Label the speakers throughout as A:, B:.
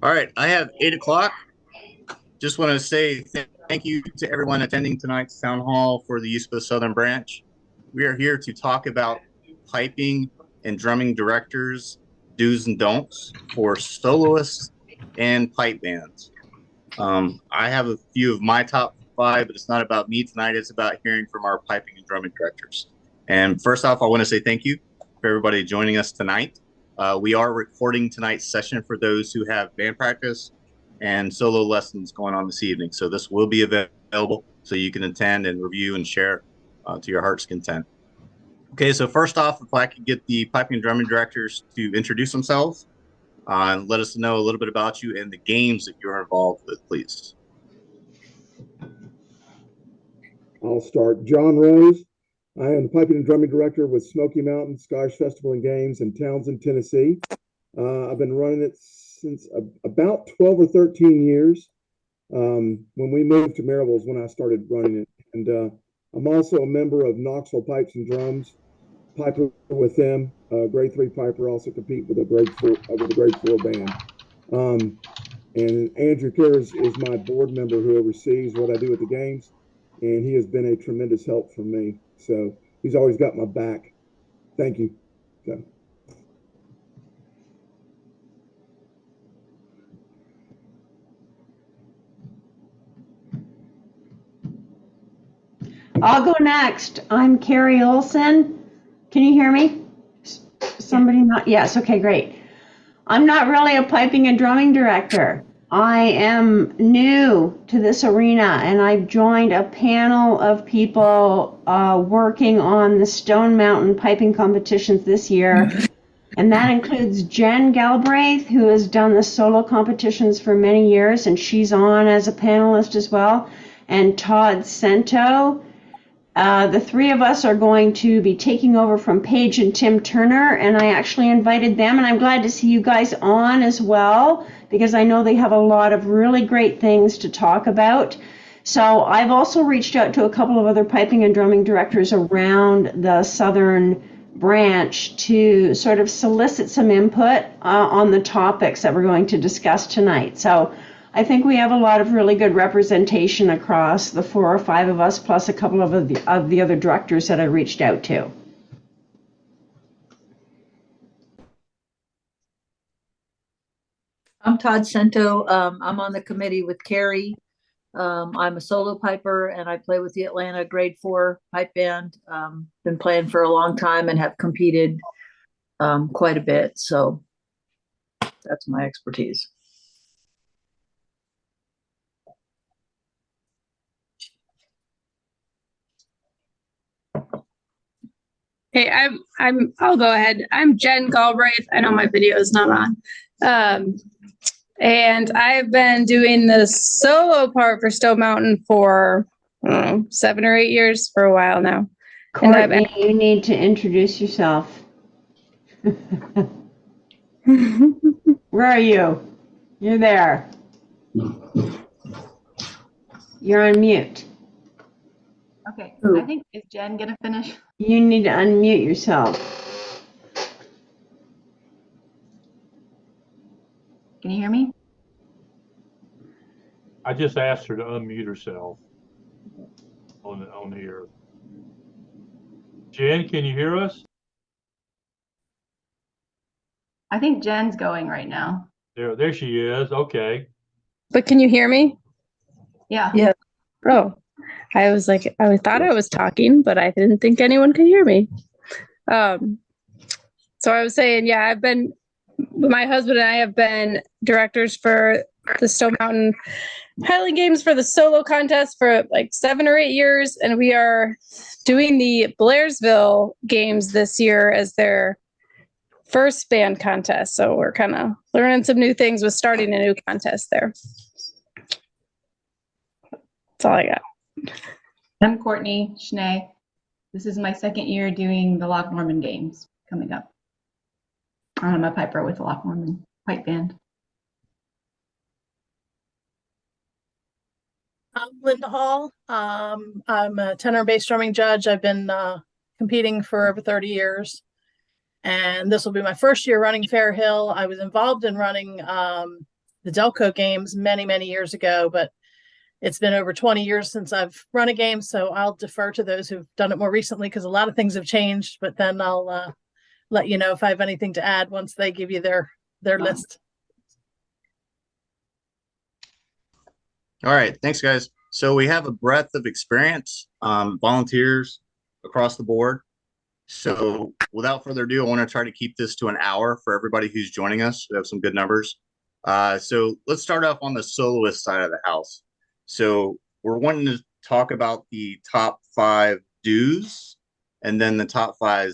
A: All right, I have 8 o'clock. Just want to say thank you to everyone attending tonight's town hall for the USPA Southern Branch. We are here to talk about piping and drumming directors, do's and don'ts for soloists and pipe bands. I have a few of my top five, but it's not about me tonight. It's about hearing from our piping and drumming directors. And first off, I want to say thank you for everybody joining us tonight. We are recording tonight's session for those who have band practice and solo lessons going on this evening. So this will be available so you can attend and review and share to your heart's content. Okay, so first off, if I could get the piping and drumming directors to introduce themselves and let us know a little bit about you and the games that you're involved with, please.
B: I'll start. John Rose. I am the piping and drumming director with Smoky Mountain Scottish Festival and Games in Townsend, Tennessee. I've been running it since about 12 or 13 years. When we moved to Maryville is when I started running it. And I'm also a member of Knoxville Pipes and Drums, piper with them, grade 3 piper, also compete with a grade 4 band. And Andrew Kerr is my board member who oversees what I do at the games. And he has been a tremendous help for me. So he's always got my back. Thank you. So.
C: I'll go next. I'm Carrie Olson. Can you hear me? Somebody not? Yes. Okay, great. I'm not really a piping and drumming director. I am new to this arena, and I've joined a panel of people working on the Stone Mountain piping competitions this year. And that includes Jen Galbraith, who has done the solo competitions for many years, and she's on as a panelist as well, and Todd Cento. The three of us are going to be taking over from Paige and Tim Turner, and I actually invited them, and I'm glad to see you guys on as well, because I know they have a lot of really great things to talk about. So I've also reached out to a couple of other piping and drumming directors around the Southern Branch to sort of solicit some input on the topics that we're going to discuss tonight. So I think we have a lot of really good representation across the 4 or 5 of us, plus a couple of the other directors that I reached out to.
D: I'm Todd Cento. I'm on the committee with Carrie. I'm a solo piper and I play with the Atlanta grade 4 pipe band. Been playing for a long time and have competed quite a bit. So that's my expertise.
E: Hey, I'll go ahead. I'm Jen Galbraith. I know my video is not on. And I've been doing the solo part for Stone Mountain for, I don't know, 7 or 8 years, for a while now.
C: Courtney, you need to introduce yourself. Where are you? You're there. You're on mute.
F: Okay, I think, is Jen gonna finish?
C: You need to unmute yourself.
F: Can you hear me?
G: I just asked her to unmute herself on here. Jen, can you hear us?
F: I think Jen's going right now.
G: There she is. Okay.
E: But can you hear me?
F: Yeah.
E: Yeah. Oh, I was like, I thought I was talking, but I didn't think anyone could hear me. So I was saying, yeah, my husband and I have been directors for the Stone Mountain Highland Games for the solo contest for like 7 or 8 years. And we are doing the Blairsville Games this year as their first band contest. So we're kind of learning some new things with starting a new contest there. That's all I got.
F: I'm Courtney Schnee. This is my second year doing the Loch Norman Games coming up. I'm a piper with the Loch Norman Pipe Band.
H: I'm Linda Hall. I'm a tenor bass drumming judge. I've been competing for over 30 years. And this will be my first year running Fair Hill. I was involved in running the Delco games many, many years ago, but it's been over 20 years since I've run a game. So I'll defer to those who've done it more recently because a lot of things have changed, but then I'll let you know if I have anything to add once they give you their list.
A: All right, thanks, guys. So we have a breadth of experience, volunteers across the board. So without further ado, I want to try to keep this to an hour for everybody who's joining us. We have some good numbers. So let's start off on the soloist side of the house. So we're wanting to talk about the top 5 do's and then the top 5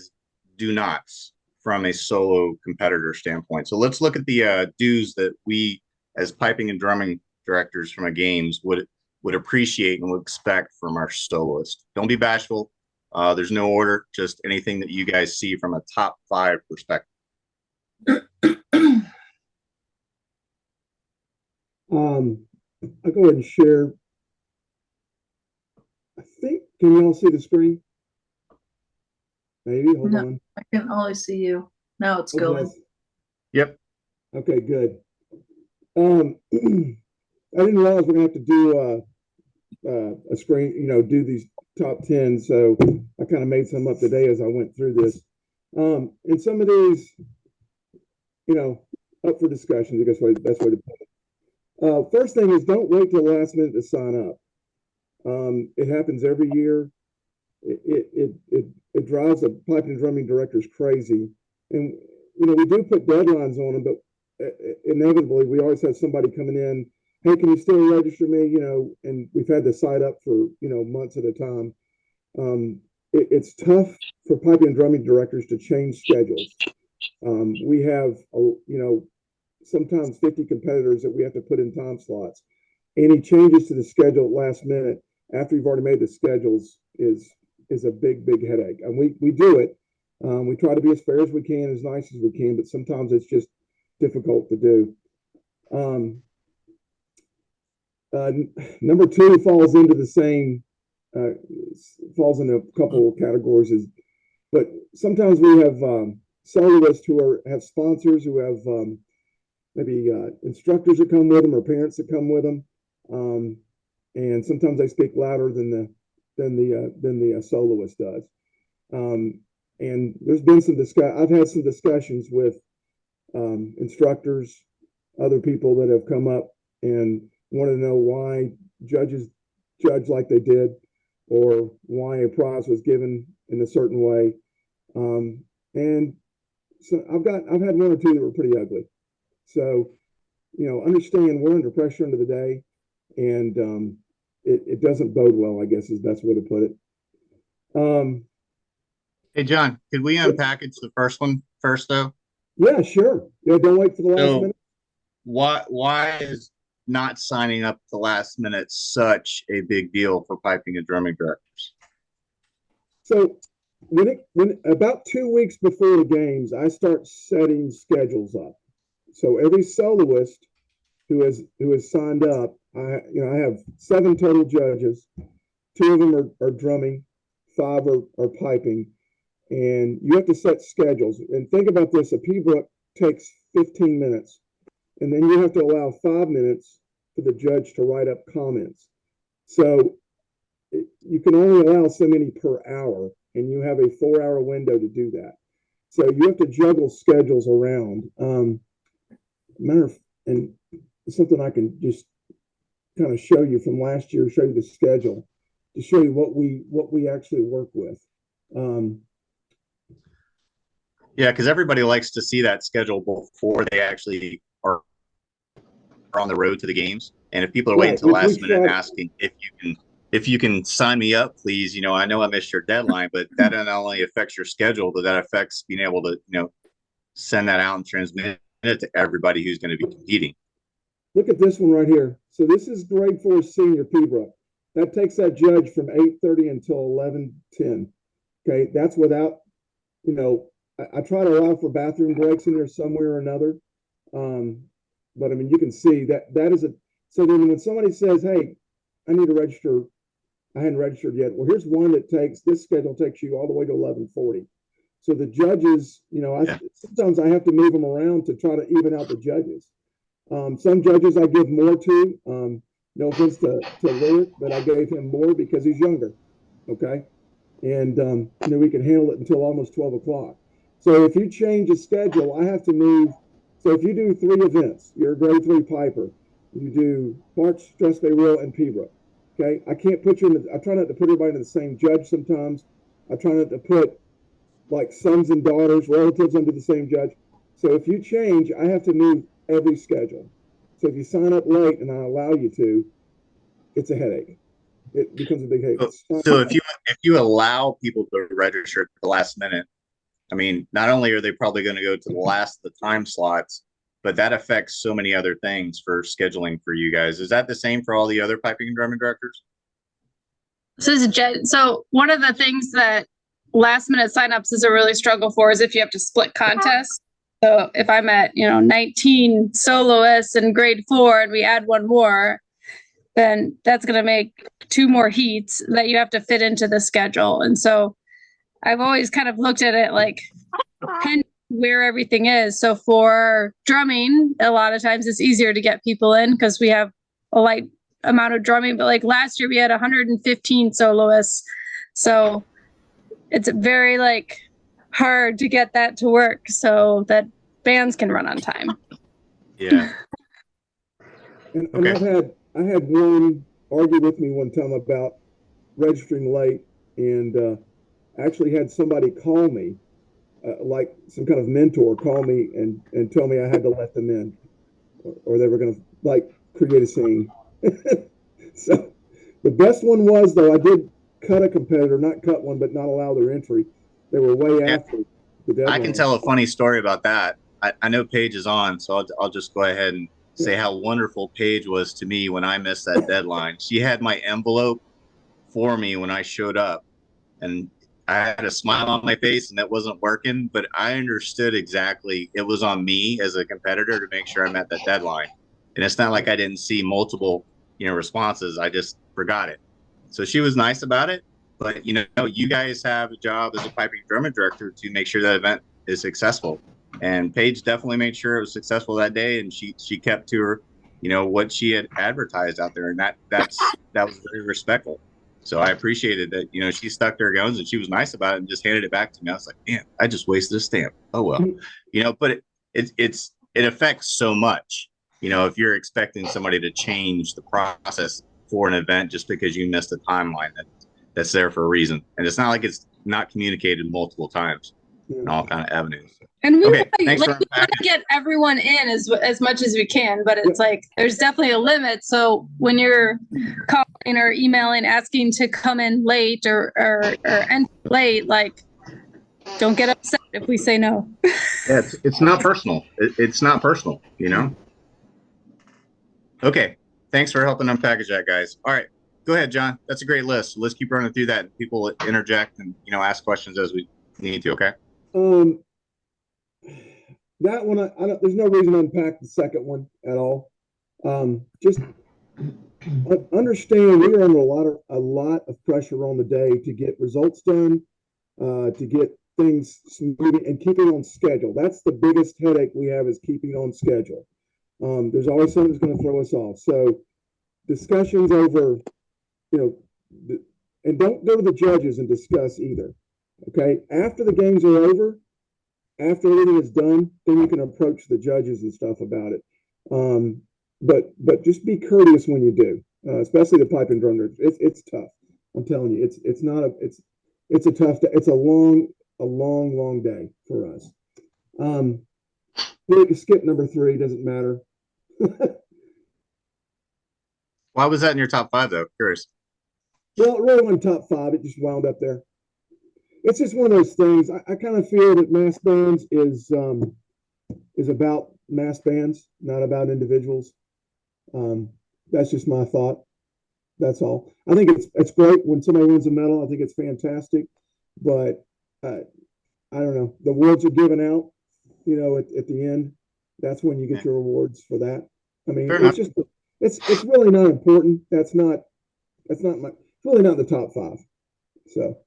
A: do nots from a solo competitor standpoint. So let's look at the do's that we as piping and drumming directors from a games would appreciate and would expect from our soloist. Don't be bashful. There's no order, just anything that you guys see from a top 5 perspective.
B: I'll go ahead and share. I think, can you all see the screen? Maybe, hold on.
D: I can only see you. Now it's
B: Okay.
D: going.
A: Yep.
B: Okay, good. I didn't realize we're gonna have to do a screen, do these top 10. So I kind of made some up today as I went through this. And some of these, up for discussion, I guess that's way to put it. First thing is don't wait till the last minute to sign up. It happens every year. It drives the piping and drumming directors crazy. And, we do put deadlines on them, but inevitably we always have somebody coming in, hey, can you still register me? And we've had the site up for, months at a time. It's tough for piping and drumming directors to change schedules. We have, sometimes 50 competitors that we have to put in time slots. Any changes to the schedule at last minute after you've already made the schedules is a big, big headache. And we do it. We try to be as fair as we can, as nice as we can, but sometimes it's just difficult to do. Number 2 falls into the same, falls into a couple of categories, but sometimes we have soloists who have sponsors who have maybe instructors that come with them or parents that come with them, and sometimes they speak louder than the soloist does. And there's been some I've had some discussions with instructors, other people that have come up and want to know why judges judge like they did, or why a prize was given in a certain way. And so I've had 1 or 2 that were pretty ugly. So, understand we're under pressure under the day, and it doesn't bode well, I guess is the best way to put it.
A: Hey, John, could we unpackage the first one first, though?
B: Yeah, sure. Yeah, don't wait for the last minute.
A: Why is not signing up at the last minute such a big deal for piping and drumming directors?
B: So when about 2 weeks before the games, I start setting schedules up. So every soloist who has signed up, I have 7 total judges. 2 of them are drumming, 5 are piping, and you have to set schedules. And think about this: a P-book takes 15 minutes, and then you have to allow 5 minutes for the judge to write up comments. So you can only allow so many per hour, and you have a 4-hour window to do that. So you have to juggle schedules around. And something I can just kind of show you from last year, show you the schedule to show you what we actually work with.
A: Yeah, because everybody likes to see that schedule before they actually are on the road to the games. And if people are waiting to the last minute asking if you can sign me up, please, I know I missed your deadline, but that not only affects your schedule, but that affects being able to, send that out and transmit it to everybody who's going to be competing.
B: Look at this one right here. So this is grade 4 senior P-book. That takes that judge from 8:30 until 11:10. Okay, that's without, I try to allow for bathroom breaks in there somewhere or another. But I mean, you can see that is so then when somebody says, hey, I need to register, I hadn't registered yet. Well, here's one that this schedule takes you all the way to 11:40. So the judges, sometimes I have to move them around to try to even out the judges. Some judges I give more to. No offense to Lyric, but I gave him more because he's younger. Okay. And we can handle it until almost 12 o'clock. So if you change a schedule, I have to move. So if you do 3 events, you're a grade 3 piper, you do Parks, Stress Bay Royal, and Pembroke. Okay. I can't put you in I try not to put everybody in the same judge sometimes. I try not to put like sons and daughters, relatives under the same judge. So if you change, I have to move every schedule. So if you sign up late and I allow you to, it's a headache. It becomes a big headache.
A: So if you allow people to register at the last minute, I mean, not only are they probably going to go to the last of the time slots, but that affects so many other things for scheduling for you guys. Is that the same for all the other piping and drumming directors?
E: So one of the things that last minute signups is a really struggle for is if you have to split contests. So if I'm at, 19 soloists in grade 4 and we add one more, then that's going to make 2 more heats that you have to fit into the schedule. And so I've always kind of looked at it like where everything is. So for drumming, a lot of times it's easier to get people in because we have a light amount of drumming. But like last year we had 115 soloists. So it's very hard to get that to work so that bands can run on time.
A: Yeah.
B: And okay. I had one argue with me one time about registering late, and actually had somebody call me, like some kind of mentor call me and tell me I had to let them in, or they were going to create a scene. So the best one was, though, I did cut a competitor, not cut one, but not allow their entry. They were way after the deadline.
A: I can tell a funny story about that. I know Paige is on, so I'll just go ahead and say how wonderful Paige was to me when I missed that deadline. She had my envelope for me when I showed up, and I had a smile on my face and that wasn't working, but I understood exactly it was on me as a competitor to make sure I met that deadline. And it's not like I didn't see multiple, responses. I just forgot it. So she was nice about it, but you guys have a job as a piping drumming director to make sure that event is successful. And Paige definitely made sure it was successful that day, and she kept to her, what she had advertised out there, and that was very respectful. So I appreciated that, she stuck to her guns and she was nice about it and just handed it back to me. I was like, man, I just wasted a stamp. Oh well, but it affects so much. If you're expecting somebody to change the process for an event just because you missed a timeline that's there for a reason, and it's not like it's not communicated multiple times in all kind of avenues.
E: And we
A: Okay,
E: want to get everyone in as much as we can, but it's there's definitely a limit. So when you're calling or emailing asking to come in late or enter late, don't get upset if we say no.
A: Yeah, it's not personal. It's not personal, Okay, thanks for helping unpackage that, guys. All right, go ahead, John. That's a great list. Let's keep running through that. People interject and ask questions as we need to. Okay.
B: That one, I don't, there's no reason to unpack the second one at all. Just understand we are under a lot of pressure on the day to get results done, to get things moving and keeping on schedule. That's the biggest headache we have, is keeping on schedule. There's always something that's going to throw us off. So discussions over, and don't go to the judges and discuss either. Okay. After the games are over, after everything is done, then you can approach the judges and stuff about it. But just be courteous when you do, especially the pipe and drum. It's tough. I'm telling you, it's a tough day. It's a long day for us. We can skip number 3. Doesn't matter.
A: Why was that in your top 5 though? Curious.
B: Well, it really wasn't top 5. It just wound up there. It's just one of those things. I kind of feel that mass bands is about mass bands, not about individuals. That's just my thought. That's all. I think it's great when somebody wins a medal. I think it's fantastic, but I don't know. The awards are given out, at the end. That's when you get your awards for that. I mean, it's really not important. It's really not the top 5. So.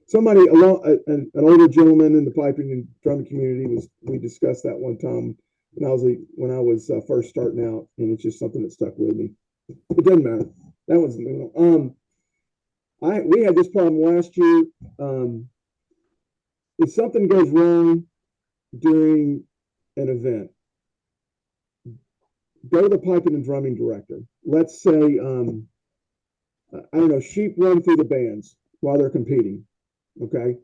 B: Somebody, an older gentleman in the piping and drumming community, we discussed that one time. when I was first starting out, and it's just something that stuck with me. It doesn't matter. That one's we had this problem last year. If something goes wrong during an event, go to the piping and drumming director. Let's say, I don't know, sheep run through the bands while they're competing. Okay.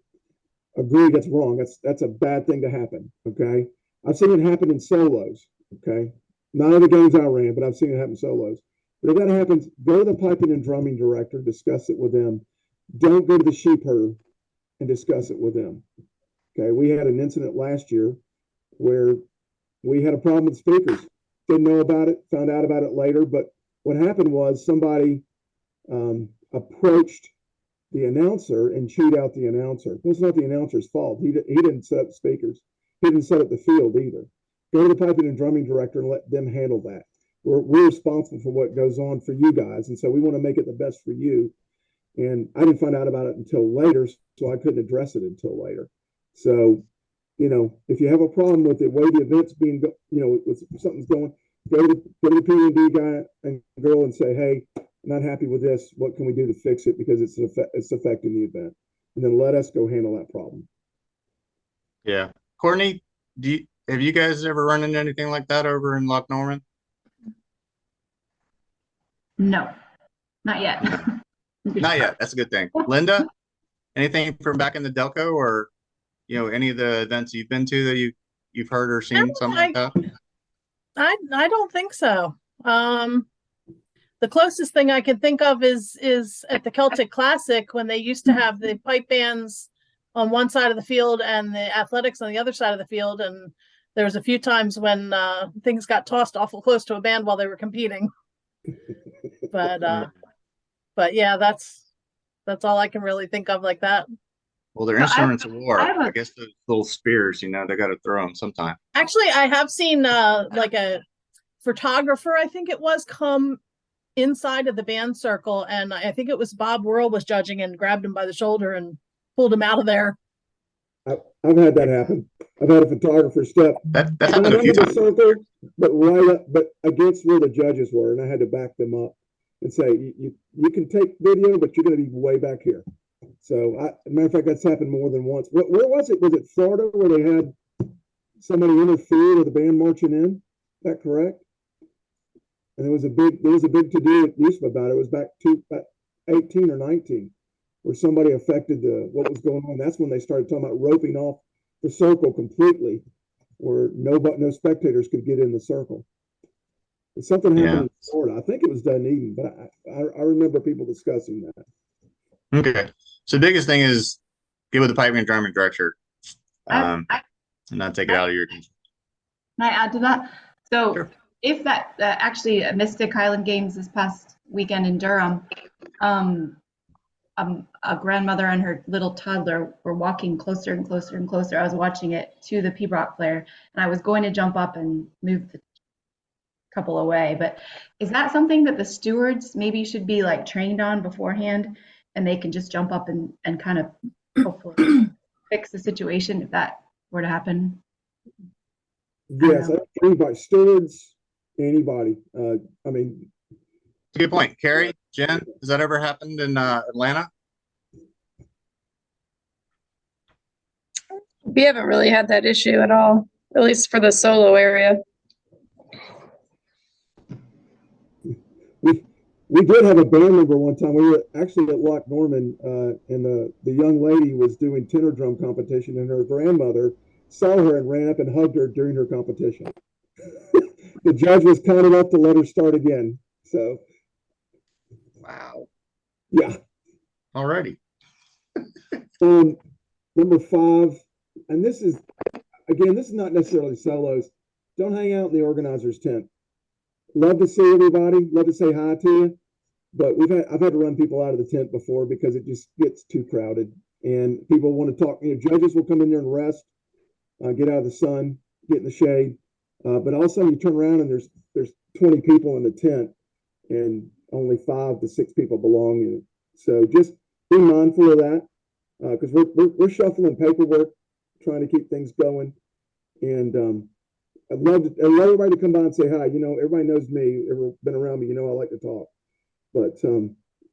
B: Agree, that's wrong. That's a bad thing to happen. Okay. I've seen it happen in solos. Okay. None of the games I ran, but I've seen it happen in solos. But if that happens, go to the piping and drumming director, discuss it with them. Don't go to the sheep herd and discuss it with them. Okay. We had an incident last year where we had a problem with speakers. Didn't know about it, found out about it later. But what happened was somebody approached the announcer and chewed out the announcer. It's not the announcer's fault. He didn't set up the speakers. He didn't set up the field either. Go to the piping and drumming director and let them handle that. We're responsible for what goes on for you guys. And so we want to make it the best for you. And I didn't find out about it until later, so I couldn't address it until later. So, if you have a problem with the way the event's being, with something's going, go to the P&D guy and girl and say, hey, I'm not happy with this. What can we do to fix it? Because it's affecting the event. And then let us go handle that problem.
A: Yeah. Courtney, have you guys ever run into anything like that over in Loch Norman?
F: No, not yet.
A: Not yet. That's a good thing. Linda, anything from back in the Delco, or any of the events you've been to that you've heard or seen something like that?
H: I don't think so. The closest thing I can think of is at the Celtic Classic, when they used to have the pipe bands on one side of the field and the athletics on the other side of the field. And there was a few times when things got tossed awful close to a band while they were competing. But yeah, that's all I can really think of like that.
A: Well, they're instruments of war. I guess those little spears, they got to throw them sometime.
H: Actually, I have seen like a photographer, I think it was, come inside of the band circle, and I think it was Bob Worrell was judging and grabbed him by the shoulder and pulled him out of there.
B: I've had that happen. I've had a photographer step
A: that happened a few times.
B: Circle, but right up, but against where the judges were, and I had to back them up and say, you can take video, but you're going to be way back here. So, matter of fact, that's happened more than once. Where was it? Was it Florida where they had somebody interfere with the band marching in? Is that correct? And there was a big to-do at USPA about it. It was back to 18 or 19, where somebody affected what was going on. That's when they started talking about roping off the circle completely, where no spectators could get in the circle. And something happened in Florida. I think it was Dunedin, but I remember people discussing that.
A: Okay. So the biggest thing is get with the piping and drumming director, and not take it out of your control. Can
F: I add to that? So
A: sure.
F: If that actually Mystic Highland Games this past weekend in Durham, a grandmother and her little toddler were walking closer and closer and closer. I was watching it to the Pibroch player, and I was going to jump up and move the couple away. But is that something that the stewards maybe should be like trained on beforehand, and they can just jump up and kind of hopefully fix the situation if that were to happen?
B: Yes, anybody, stewards, anybody. I mean,
A: it's a good point. Carrie, Jen, has that ever happened in Atlanta?
E: We haven't really had that issue at all, at least for the solo area.
B: We did have a band member one time. We were actually at Loch Norman, and the young lady was doing tenor drum competition, and her grandmother saw her and ran up and hugged her during her competition. The judge was kind enough to let her start again. So,
A: wow.
B: Yeah.
A: Alrighty.
B: Number 5, and this is not necessarily solos. Don't hang out in the organizer's tent. Love to see everybody. Love to say hi to you, but I've had to run people out of the tent before because it just gets too crowded, and people want to talk. Judges will come in there and rest, get out of the sun, get in the shade, but all of a sudden you turn around and there's 20 people in the tent, and only 5 to 6 people belong in it. So just be mindful of that, because we're shuffling paperwork, trying to keep things going, and I'd love everybody to come by and say hi. You know, everybody knows me. Ever been around me, you know I like to talk. But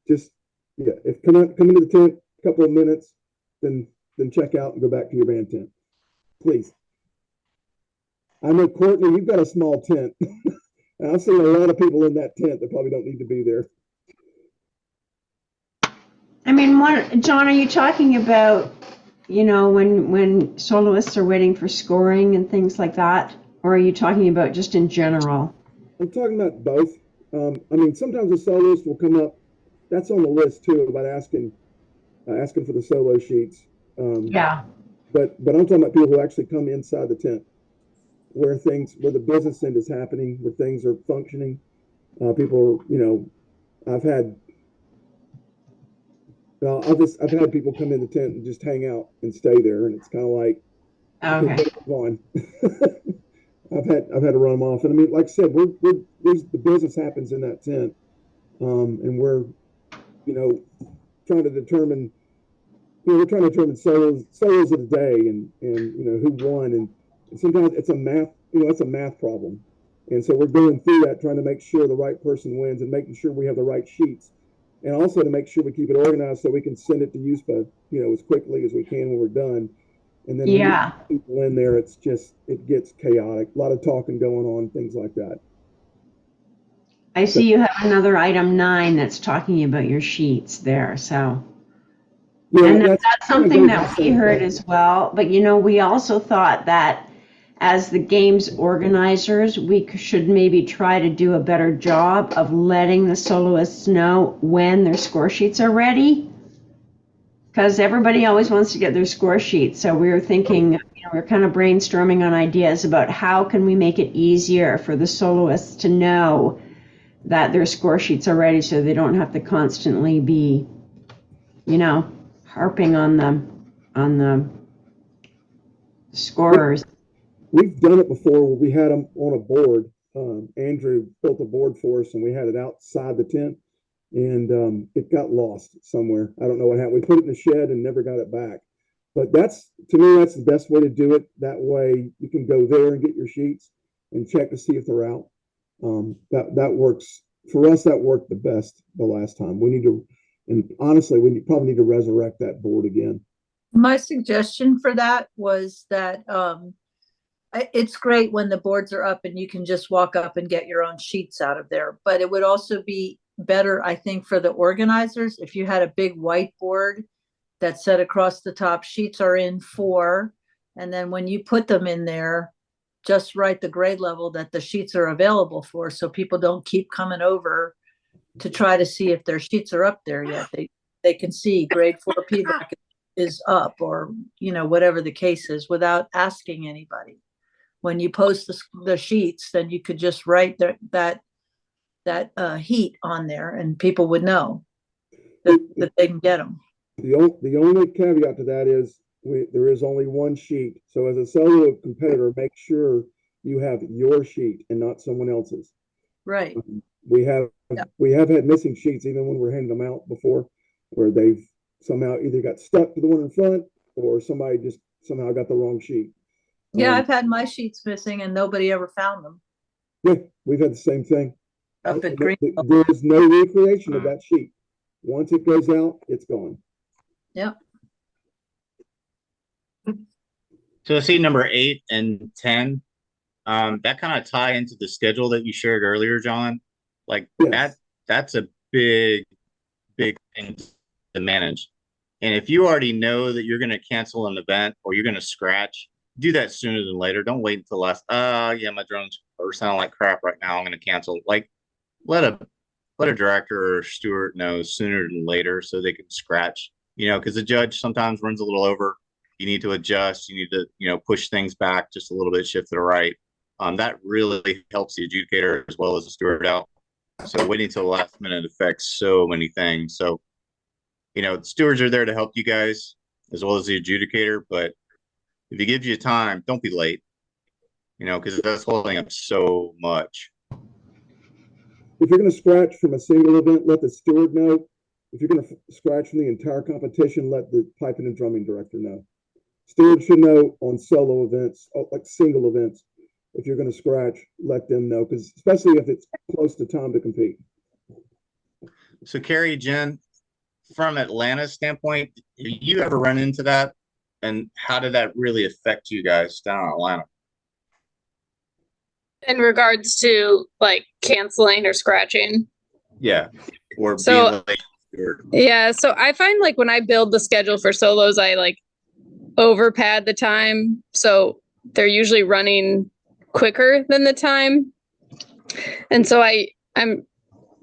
B: just yeah, if come into the tent, a couple of minutes, then check out and go back to your band tent, please. I know Courtney, you've got a small tent. And I've seen a lot of people in that tent that probably don't need to be there.
C: I mean, John, are you talking about, you know, when soloists are waiting for scoring and things like that? Or are you talking about just in general?
B: I'm talking about both. I mean, sometimes a soloist will come up. That's on the list too, about asking for the solo sheets.
C: Yeah.
B: But I'm talking about people who actually come inside the tent, where the business end is happening, where things are functioning. People, you know, I've had people come in the tent and just hang out and stay there, and it's kind of like,
C: Okay.
B: on. I've had to run them off, and I mean, like I said, the business happens in that tent, and we're, you know, trying to determine, solos of the day, and you know who won, and sometimes it's a math problem, and so we're going through that, trying to make sure the right person wins, and making sure we have the right sheets, and also to make sure we keep it organized so we can send it to USPA, you know, as quickly as we can when we're done. And then
C: Yeah.
B: when people in there, it gets chaotic. A lot of talking going on, things like that.
C: I see you have another item 9 that's talking about your sheets there. So,
B: Yeah,
C: and that's something that we heard
B: as
C: as well. But, you know, we also thought that as the game's organizers, we should maybe try to do a better job of letting the soloists know when their score sheets are ready. Because everybody always wants to get their score sheet. So we were thinking, you know, we're kind of brainstorming on ideas about how can we make it easier for the soloists to know that their score sheets are ready, so they don't have to constantly be, you know, harping on the scorers.
B: We've done it before where we had them on a board. Andrew built a board for us, and we had it outside the tent, and it got lost somewhere. I don't know what happened. We put it in the shed and never got it back. But to me, that's the best way to do it. That way you can go there and get your sheets and check to see if they're out. That works for us. That worked the best the last time. And honestly, we probably need to resurrect that board again.
D: My suggestion for that was that it's great when the boards are up and you can just walk up and get your own sheets out of there. But it would also be better, I think, for the organizers if you had a big whiteboard that said across the top, sheets are in 4. And then when you put them in there, just write the grade level that the sheets are available for, so people don't keep coming over to try to see if their sheets are up there yet. They can see grade 4 PBRAC is up, or, you know, whatever the case is, without asking anybody. When you post the sheets, then you could just write that heat on there, and people would know that they can get them.
B: The only caveat to that is there is only one sheet. So as a solo competitor, make sure you have your sheet and not someone else's.
D: Right.
B: We have had missing sheets even when we're handing them out before, where they've somehow either got stuck to the one in front, or somebody just somehow got the wrong sheet.
D: Yeah, I've had my sheets missing and nobody ever found them.
B: Yeah, we've had the same thing.
D: Up at Green.
B: There is no recreation of that sheet. Once it goes out, it's gone.
D: Yep.
A: So I see number 8 and 10. That kind of tie into the schedule that you shared earlier, John. Like
B: Yes.
A: that's a big thing to manage. And if you already know that you're going to cancel an event or you're going to scratch, do that sooner than later. Don't wait until last. Yeah, my drones are sounding like crap right now. I'm going to cancel. Like, let a director or steward know sooner than later so they can scratch. You know, because the judge sometimes runs a little over. You need to adjust. You need to, you know, push things back just a little bit, shift to the right. That really helps the adjudicator as well as the steward out. So waiting till the last minute affects so many things. So, you know, the stewards are there to help you guys as well as the adjudicator. But if he gives you time, don't be late, you know, because that's holding up so much.
B: If you're going to scratch from a single event, let the steward know. If you're going to scratch from the entire competition, let the piping and drumming director know. Steward should know on solo events, like single events. if you're going to scratch, let them know, because especially if it's close to time to compete.
A: So Carrie, Jen, from Atlanta's standpoint, have you ever run into that? And how did that really affect you guys down in Atlanta?
E: In regards to like canceling or scratching.
A: Yeah. Or
E: So-
A: being late.
E: Yeah, so I find like when I build the schedule for solos, I like overpad the time. So they're usually running quicker than the time. And so I'm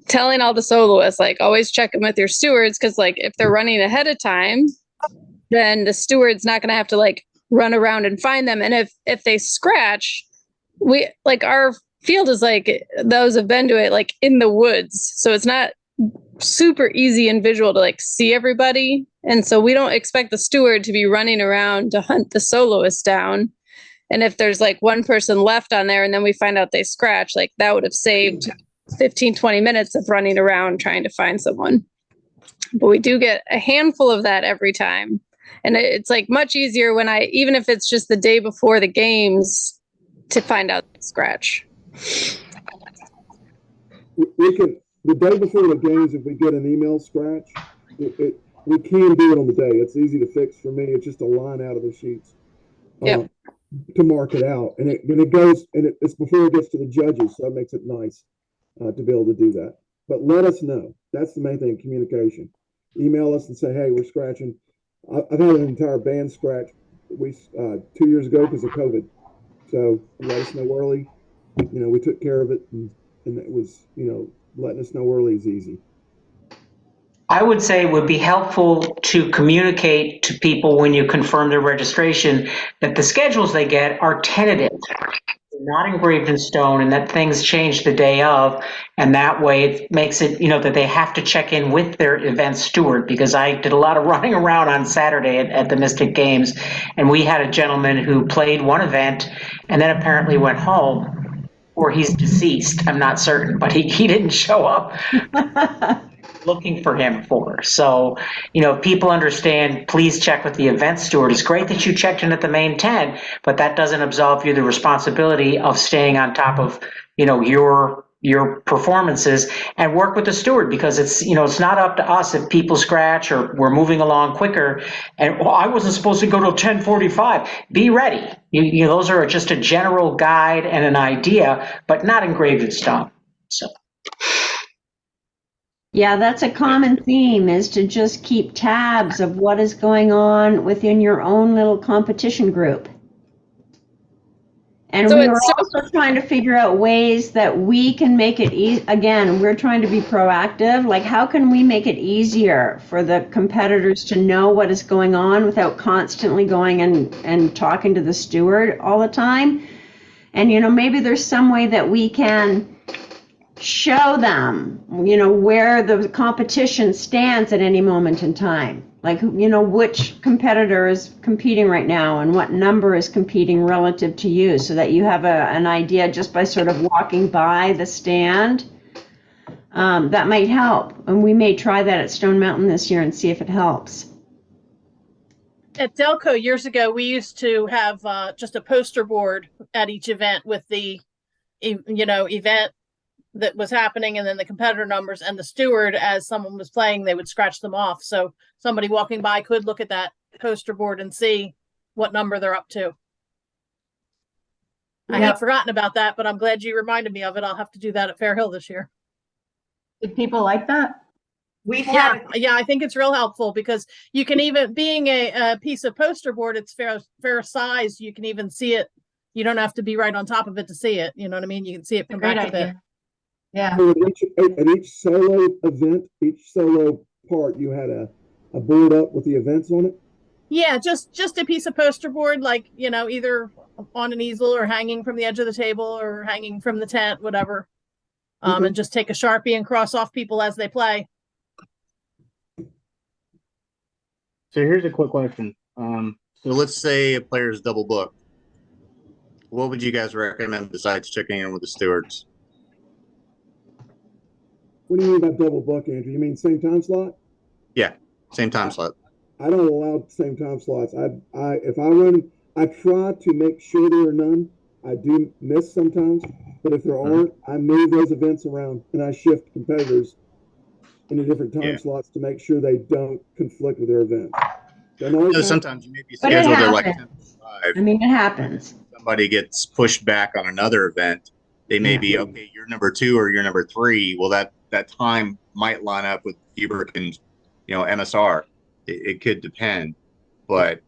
E: telling all the soloists, like, always check in with your stewards, because like if they're running ahead of time, then the steward's not gonna have to like run around and find them. And if they scratch, we like our field is like, those have been to it, like in the woods. So it's not super easy and visual to like see everybody. And so we don't expect the steward to be running around to hunt the soloist down. And if there's like one person left on there and then we find out they scratch, like that would have saved 15, 20 minutes of running around trying to find someone. But we do get a handful of that every time. And it's like much easier when even if it's just the day before the games, to find out the scratch.
B: We can, the day before the games, if we get an email scratch, we can do it on the day. It's easy to fix for me. It's just a line out of the sheets
E: Yep.
B: To mark it out. And it goes, and it's before it gets to the judges, so it makes it nice to be able to do that. But let us know. That's the main thing, communication. Email us and say, hey, we're scratching. I've had an entire band scratch 2 years ago because of COVID. So let us know early. We took care of it, and it was, letting us know early is easy.
I: I would say it would be helpful to communicate to people when you confirm their registration that the schedules they get are tentative, not engraved in stone, and that things change the day of. And that way it makes it, that they have to check in with their event steward, because I did a lot of running around on Saturday at the Mystic Games. And we had a gentleman who played one event and then apparently went home, or he's deceased. I'm not certain, but he didn't show up. Looking for him for. So, people understand, please check with the event steward. It's great that you checked in at the main tent, but that doesn't absolve you the responsibility of staying on top of, your performances, and work with the steward, because it's not up to us if people scratch or we're moving along quicker and I wasn't supposed to go till 10:45. Be ready. Those are just a general guide and an idea, but not engraved in stone. So.
C: Yeah, that's a common theme, is to just keep tabs of what is going on within your own little competition group. And
E: So
C: we were
E: it's so-
C: also trying to figure out ways that we can make it easy. Again, we're trying to be proactive. Like, how can we make it easier for the competitors to know what is going on without constantly going and talking to the steward all the time? And, maybe there's some way that we can show them, where the competition stands at any moment in time. Like, which competitor is competing right now and what number is competing relative to you, so that you have an idea just by sort of walking by the stand. That might help. And we may try that at Stone Mountain this year and see if it helps.
H: At Delco years ago, we used to have just a poster board at each event with the, event that was happening, and then the competitor numbers, and the steward, as someone was playing, they would scratch them off. So somebody walking by could look at that poster board and see what number they're up to. I had forgotten about that, but I'm glad you reminded me of it. I'll have to do that at Fair Hill this year.
F: Did people like that?
H: Yeah, I think it's real helpful, because you can even, being a piece of poster board, it's fair size. You can even see it. You don't have to be right on top of it to see it. You know what I mean? You can see it from
F: Great
H: back a bit.
F: idea. Yeah.
B: So at each solo event, each solo part, you had a board up with the events on it?
H: Yeah, just a piece of poster board, like, either on an easel or hanging from the edge of the table or hanging from the tent, whatever. And just take a Sharpie and cross off people as they play.
A: So here's a quick question. So let's say a player is double booked. What would you guys recommend besides checking in with the stewards?
B: What do you mean by double book, Andrew? You mean same time slot?
A: Yeah, same time slot.
B: I don't allow same time slots. If I run, I try to make sure there are none. I do miss sometimes, but if there aren't, I move those events around and I shift competitors into different time slots to make sure they don't conflict with their events. Don't always happen.
A: Sometimes you may be
C: But it
A: scheduled at like 10
C: happens.
A: to 5.
C: I mean, it happens.
A: Somebody gets pushed back on another event. They may be, okay, you're number 2 or you're number 3. Well, that time might line up with Hubert and, MSR. It could depend. But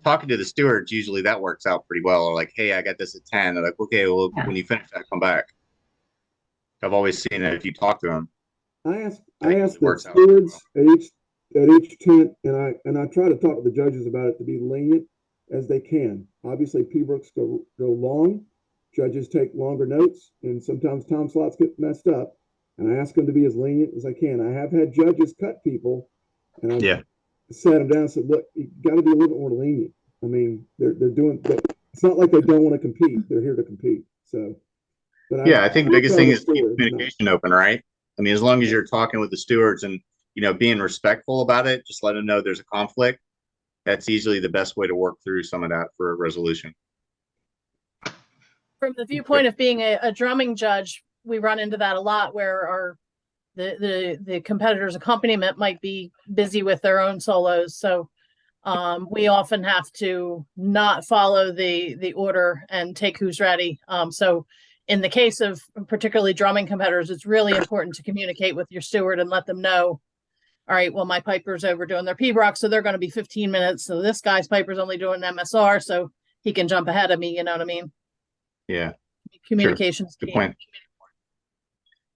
A: talking to the stewards, usually that works out pretty well. Or like, hey, I got this at 10. They're like, okay, well, when you finish that, come back. I've always seen it if you talk to them.
B: I ask the stewards at each tent, and I try to talk to the judges about it to be lenient as they can. Obviously, P-Brooks go long. Judges take longer notes, and sometimes time slots get messed up. And I ask them to be as lenient as I can. I have had judges cut people, and I've sat them down and said, look, you got to be a little bit more lenient. I mean, they're doing, it's not like they don't want to compete. They're here to compete. So, but
A: I think the biggest thing is keep communication open, right? I mean, as long as you're talking with the stewards and, being respectful about it, just let them know there's a conflict. That's easily the best way to work through some of that for a resolution.
H: From the viewpoint of being a drumming judge, we run into that a lot where the competitors' accompaniment might be busy with their own solos. So we often have to not follow the order and take who's ready. So in the case of particularly drumming competitors, it's really important to communicate with your steward and let them know, all right, well, my piper's over doing their P-Brock, so they're going to be 15 minutes. So this guy's piper's only doing MSR, so he can jump ahead of me. You know what I mean?
A: Yeah.
H: Communication's
A: Good point.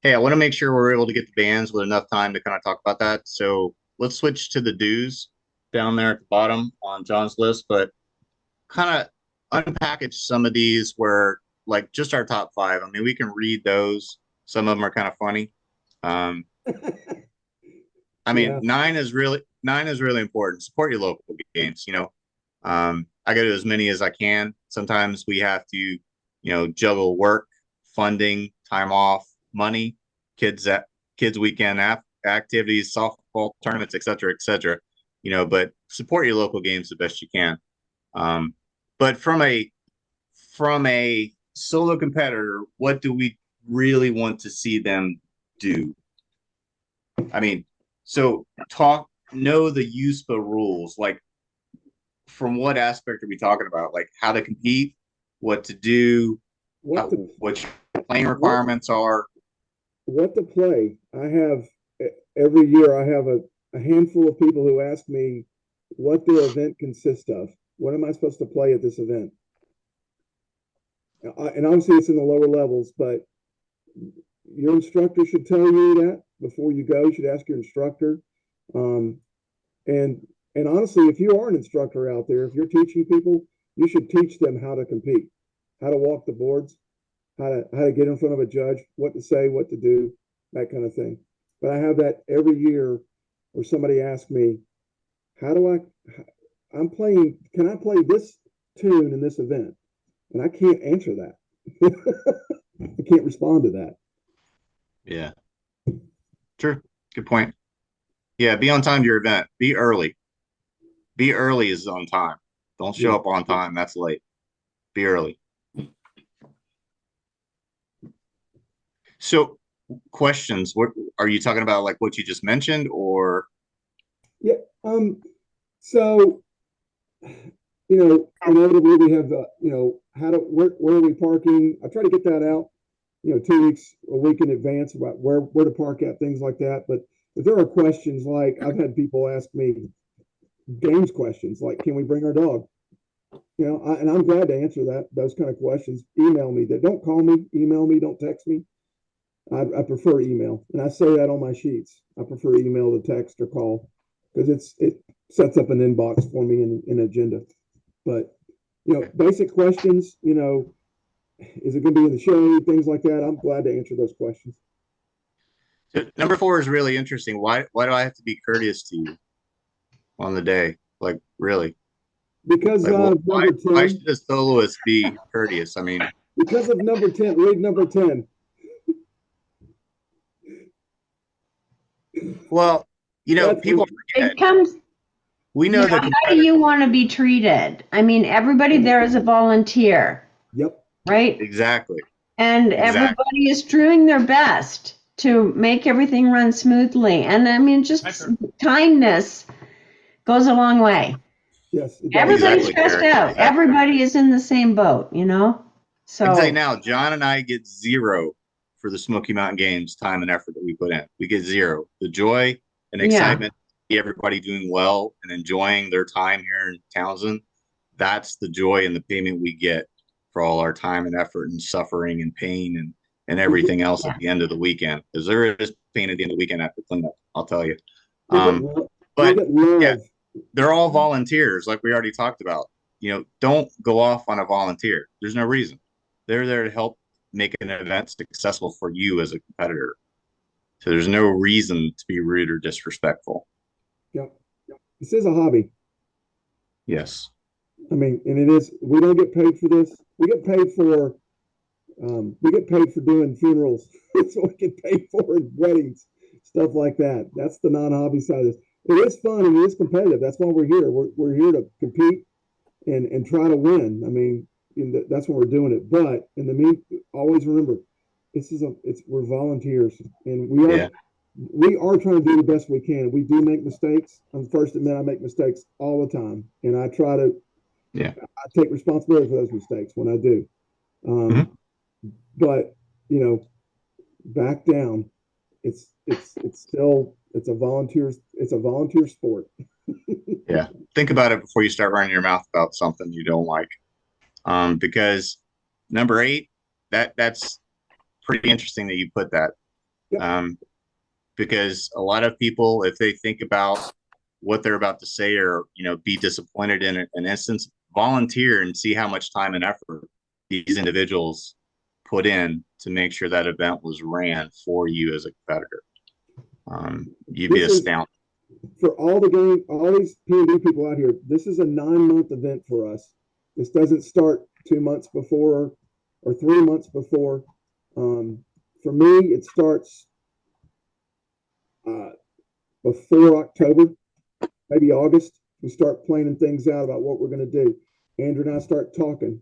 A: Hey, I want to make sure we're able to get the bands with enough time to kind of talk about that. So let's switch to the dues down there at the bottom on John's list, but kind of unpackage some of these where like just our top 5. I mean, we can read those. Some of them are kind of funny. I mean, 9 is really important. Support your local games. I go to as many as I can. Sometimes we have to, juggle work, funding, time off, money, kids weekend activities, softball tournaments, et cetera, but support your local games the best you can. But from a solo competitor, what do we really want to see them do? I mean, so know the USPA rules, like from what aspect are we talking about? Like how to compete, what to do, what your playing requirements are.
B: What to play. I have every year I have a handful of people who ask me what their event consists of. What am I supposed to play at this event? And obviously it's in the lower levels, but your instructor should tell you that before you go. You should ask your instructor. And honestly, if you are an instructor out there, if you're teaching people, you should teach them how to compete, how to walk the boards, how to get in front of a judge, what to say, what to do, that kind of thing. But I have that every year where somebody asks me, can I play this tune in this event? And I can't answer that. I can't respond to that.
A: Yeah. True. Good point. Yeah, be on time to your event. Be early. Be early is on time. Don't show up on time. That's late. Be early. So questions, what are you talking about, like what you just mentioned, or?
B: Yeah. So, inevitably we have the, where are we parking? I try to get that out, 2 weeks, a week in advance about where to park at, things like that. But if there are questions, like I've had people ask me games questions, like, can we bring our dog? And I'm glad to answer those kind of questions. Email me. Don't call me, email me, don't text me. I prefer email, and I say that on my sheets. I prefer email to text or call because it sets up an inbox for me in an agenda. But basic questions, is it going to be in the show, things like that? I'm glad to answer those questions.
A: So number 4 is really interesting. Why do I have to be courteous to you on the day? Like, really?
B: Because
A: why should a soloist be courteous? I mean,
B: because of number 10. Read number 10.
A: Well, people forget. We know that.
C: How do you want to be treated? I mean, everybody there is a volunteer.
B: Yep.
C: right?
A: Exactly.
C: And
A: Exactly.
C: everybody is doing their best to make everything run smoothly. And I mean, just kindness goes a long way.
B: Yes, it does.
C: Everybody's
A: Exactly,
C: stressed
A: Carrie.
C: out.
A: Exactly.
C: Everybody is in the same boat, you know?
A: I can say
C: So,
A: now, John and I get 0 for the Smoky Mountain Games time and effort that we put in. We get 0. The joy and
C: Yeah.
A: excitement, everybody doing well and enjoying their time here in Townsend. That's the joy and the payment we get for all our time and effort and suffering and pain and everything else at the end of the weekend. Because there is pain at the end of the weekend after cleanup, I'll tell you. But yeah, they're all volunteers, like we already talked about. You know, don't go off on a volunteer. There's no reason. They're there to help make an event successful for you as a competitor. So there's no reason to be rude or disrespectful.
B: Yep. This is a hobby.
A: Yes.
B: I mean, and it is, we don't get paid for this. We get paid for doing funerals. That's what we get paid for in weddings, stuff like that. That's the non-hobby side of this. It is fun and it is competitive. That's why we're here. We're here to compete and try to win. I mean, that's why we're doing it. But in the mean, always remember, we're volunteers, and we are trying to do the best we can. We do make mistakes. I'm the first to admit I make mistakes all the time, and I try to.
A: Yeah.
B: I take responsibility for those mistakes when I do. But you know, back down. It's a volunteer sport.
A: Yeah. Think about it before you start running your mouth about something you don't like. Because number 8, that's pretty interesting that you put that.
B: Yep.
A: Because a lot of people, if they think about what they're about to say or, you know, be disappointed in an instance, volunteer and see how much time and effort these individuals put in to make sure that event was ran for you as a competitor. You'd be astounded.
B: For all these P&D people out here, this is a 9-month event for us. This doesn't start 2 months before or 3 months before. For me, it starts before October, maybe August. We start planning things out about what we're going to do. Andrew and I start talking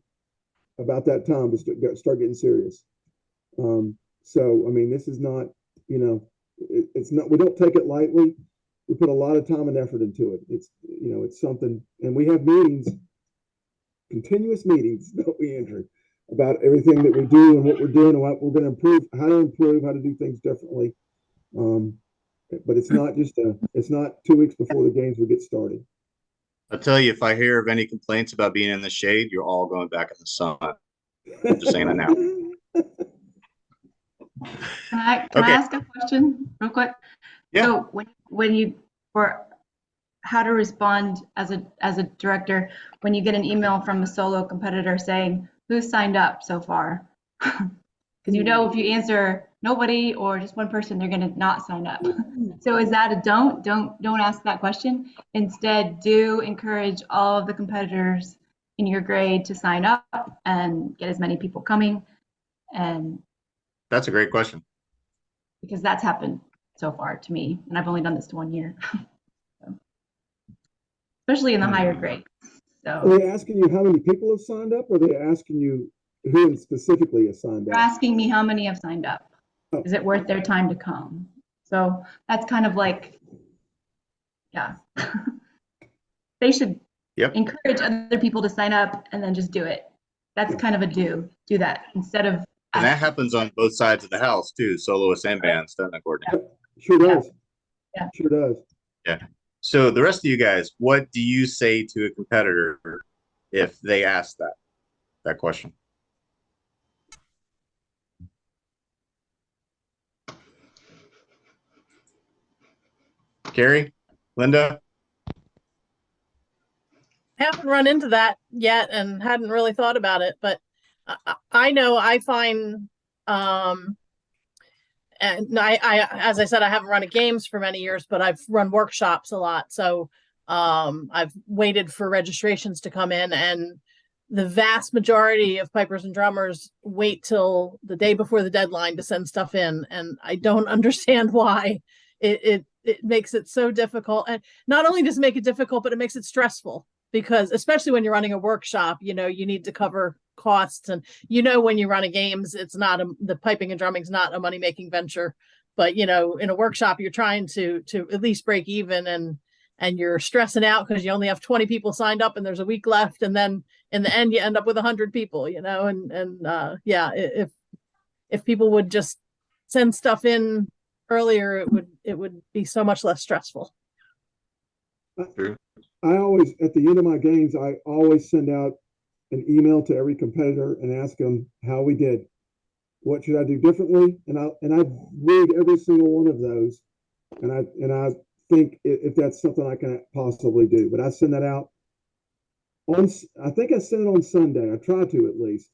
B: about that time to start getting serious. So, I mean, this is not, you know, it's not, we don't take it lightly. We put a lot of time and effort into it. It's, you know, it's something, and we have meetings, continuous meetings, don't we, Andrew, about everything that we do and what we're doing and what we're going to improve, how to do things differently. But it's not it's not 2 weeks before the games we get started.
A: I'll tell you, if I hear of any complaints about being in the shade, you're all going back in the sun. I'm just saying that now.
F: Can I ask a question real quick?
A: Yeah.
F: So for how to respond as a director when you get an email from a solo competitor saying who's signed up so far, because you know if you answer nobody or just one person, they're going to not sign up. So is that a don't ask that question? Instead, do encourage all of the competitors in your grade to sign up and get as many people coming. And
A: that's a great question,
F: because that's happened so far to me, and I've only done this 1 year. So, especially in the higher grades. So
B: are they asking you how many people have signed up, or are they asking you who specifically has signed up?
F: they're asking me how many have signed up.
B: Oh.
F: Is it worth their time to come? So that's kind of like, yeah. They should encourage other people to sign up and then just do it. That's kind of a do that instead of.
A: And that happens on both sides of the house too, soloists and bands, doesn't it, Courtney?
B: Sure does.
F: Yeah.
B: Sure does.
A: Yeah. So the rest of you guys, what do you say to a competitor if they ask that question? Carrie, Linda?
H: I haven't run into that yet and hadn't really thought about it, but I know I find, and I, as I said, I haven't run a games for many years, but I've run workshops a lot. So I've waited for registrations to come in, and the vast majority of pipers and drummers wait till the day before the deadline to send stuff in. And I don't understand why it makes it so difficult. And not only does it make it difficult, but it makes it stressful, because especially when you're running a workshop, you know, you need to cover costs. And when you run a games, it's not the piping and drumming is not a money making venture. But in a workshop, you're trying to at least break even, and you're stressing out because you only have 20 people signed up and there's a week left, and then in the end you end up with 100 people. If people would just send stuff in earlier, it would be so much less stressful.
B: I always, at the end of my games, I always send out an email to every competitor and ask them how we did. What should I do differently? And I read every single one of those, and I think if that's something I can possibly do. But I send that out I think I sent it on Sunday. I try to at least,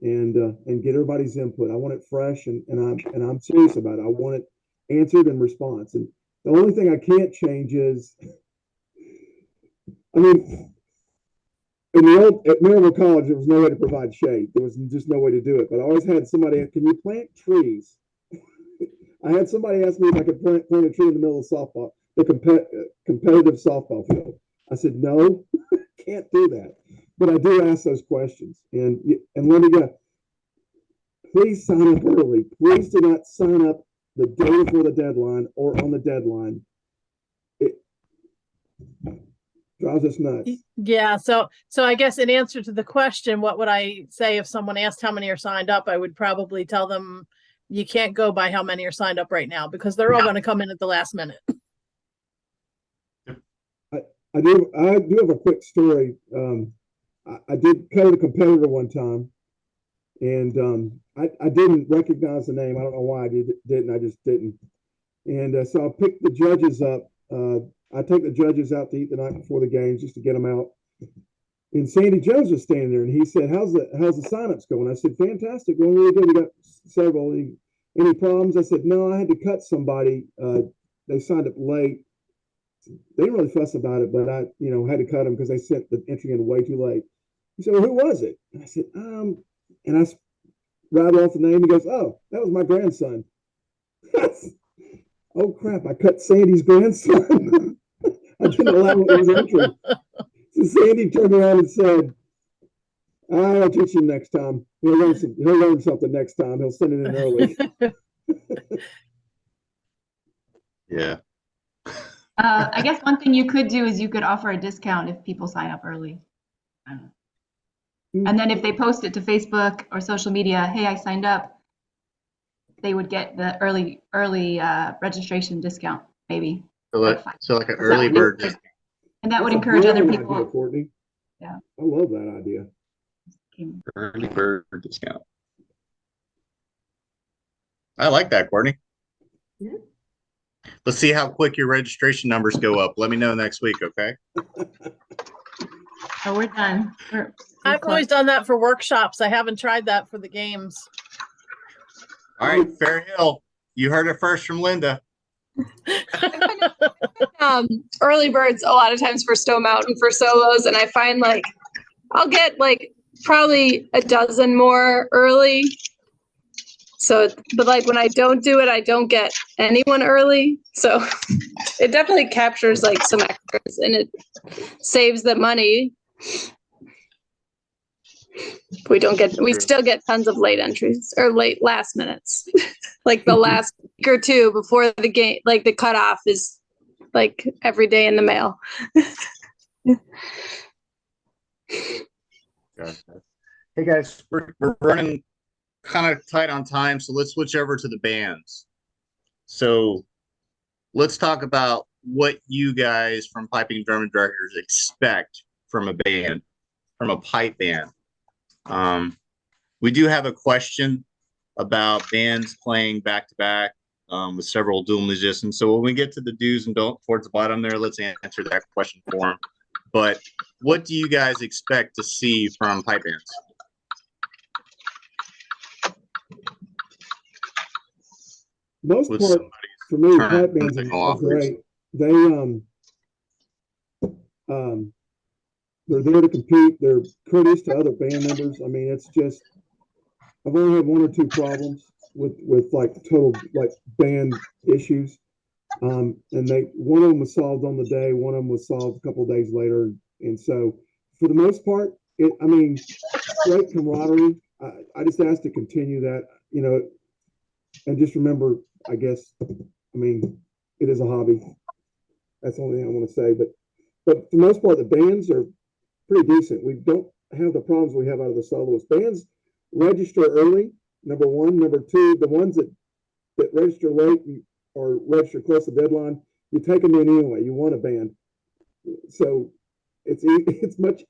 B: and get everybody's input. I want it fresh, and I'm serious about it. I want it answered in response. And the only thing I can't change is, I mean, at Maryville College, there was no way to provide shade. There was just no way to do it. But I always had somebody, can you plant trees? I had somebody ask me if I could plant a tree in the middle of softball, the competitive softball field. I said, no, can't do that. But I do ask those questions. And Linda, please sign up early. Please do not sign up the day before the deadline or on the deadline. It drives us nuts.
H: Yeah. So I guess in answer to the question, what would I say if someone asked how many are signed up? I would probably tell them you can't go by how many are signed up right now, because they're all going to come in at the last minute.
B: I do have a quick story. I did coach a competitor one time, and I didn't recognize the name. I don't know why I didn't. I just didn't. And so I picked the judges up. I take the judges out to eat the night before the games just to get them out. And Sandy Jones was standing there, and he said, "How's the signups going?" I said, "Fantastic, going really good. We got several. Any problems?" I said, "No, I had to cut somebody. They signed up late. They didn't really fuss about it, but I, had to cut them because they sent the entry in way too late." He said, "Well, who was it?" And I said, and I rattled off the name. He goes, "Oh, that was my grandson." Oh crap! I cut Sandy's grandson. I didn't allow his entry. So Sandy turned around and said, "I'll teach him next time. He'll learn something next time. He'll send it in early."
A: Yeah.
F: I guess one thing you could do is you could offer a discount if people sign up early. And then if they post it to Facebook or social media, "Hey, I signed up," they would get the early registration discount, maybe.
A: So like an early bird discount.
F: And that would encourage other people.
B: Idea, Courtney.
F: Yeah.
B: I love that idea.
A: Early bird discount. I like that, Courtney.
F: Yeah.
A: Let's see how quick your registration numbers go up. Let me know next week, okay?
F: Oh, we're done.
H: I've always done that for workshops. I haven't tried that for the games.
A: All right, Fair Hill. You heard it first from Linda.
E: Early birds a lot of times for Stone Mountain for solos, and I find I'll get probably a dozen more early. So, but when I don't do it, I don't get anyone early. So it definitely captures some extras, and it saves the money. We still get tons of late entries or late last minutes. The last week or two before the game, the cutoff is every day in the mail.
A: Hey guys, we're running kind of tight on time, so let's switch over to the bands. So let's talk about what you guys from piping and drumming directors expect from a band, from a pipe band. We do have a question about bands playing back to back with several dual musicians. So when we get to the do's and don'ts towards the bottom there, let's answer that question for them. But what do you guys expect to see from pipe bands?
B: Most part, for me, pipe bands are great. They're there to compete. They're courteous to other band members. I mean, it's just, I've only had one or two problems with total band issues. And one of them was solved on the day. One of them was solved a couple of days later. And so for the most part, I mean, great camaraderie. I just ask to continue that, you know, and just remember, I guess, I mean, it is a hobby. That's the only thing I want to say. But for the most part, the bands are pretty decent. We don't have the problems we have out of the soloists. Bands register early, number one. Number two, the ones that register late or register close to the deadline, you take them in anyway. You want a band. So it's much,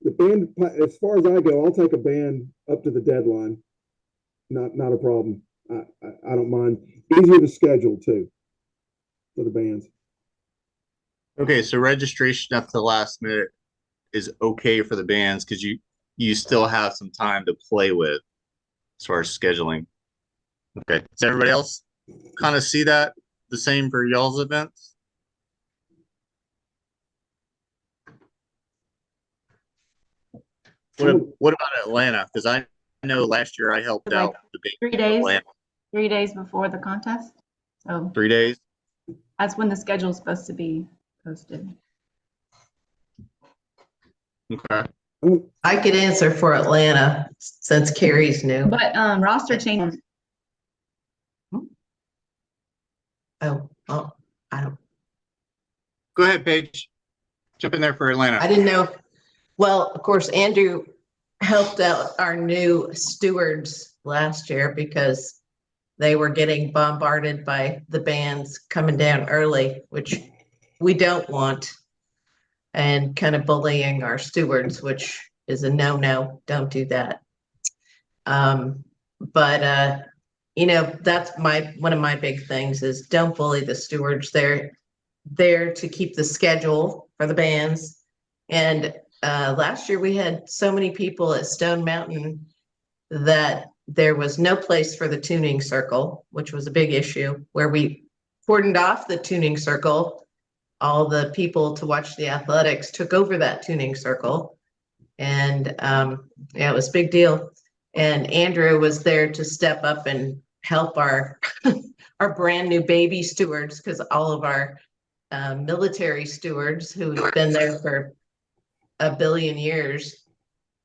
B: the band, as far as I go, I'll take a band up to the deadline. Not a problem. I don't mind. Easier to schedule too for the bands.
A: Okay, so registration at the last minute is okay for the bands because you still have some time to play with as far as scheduling. Okay, does everybody else kind of see that the same for y'all's events? What about Atlanta? Because I know last year I helped
F: Like
A: out the big
F: 3 days,
A: Atlanta.
F: 3 days before the contest. So
A: 3 days.
F: that's when the schedule is supposed to be posted.
A: Okay.
J: I could answer for Atlanta since Carrie's new.
F: But roster changes.
J: Oh, well, I don't.
A: Go ahead, Paige. Jump in there for Atlanta.
J: I didn't know. Well, of course, Andrew helped out our new stewards last year because they were getting bombarded by the bands coming down early, which we don't want, and kind of bullying our stewards, which is a no-no. Don't do that. But you know, that's one of my big things is don't bully the stewards. They're there to keep the schedule for the bands. And last year we had so many people at Stone Mountain that there was no place for the tuning circle, which was a big issue, where we cordoned off the tuning circle. All the people to watch the athletics took over that tuning circle. And yeah, it was a big deal. And Andrew was there to step up and help our our brand new baby stewards, because all of our military stewards who've been there for a billion years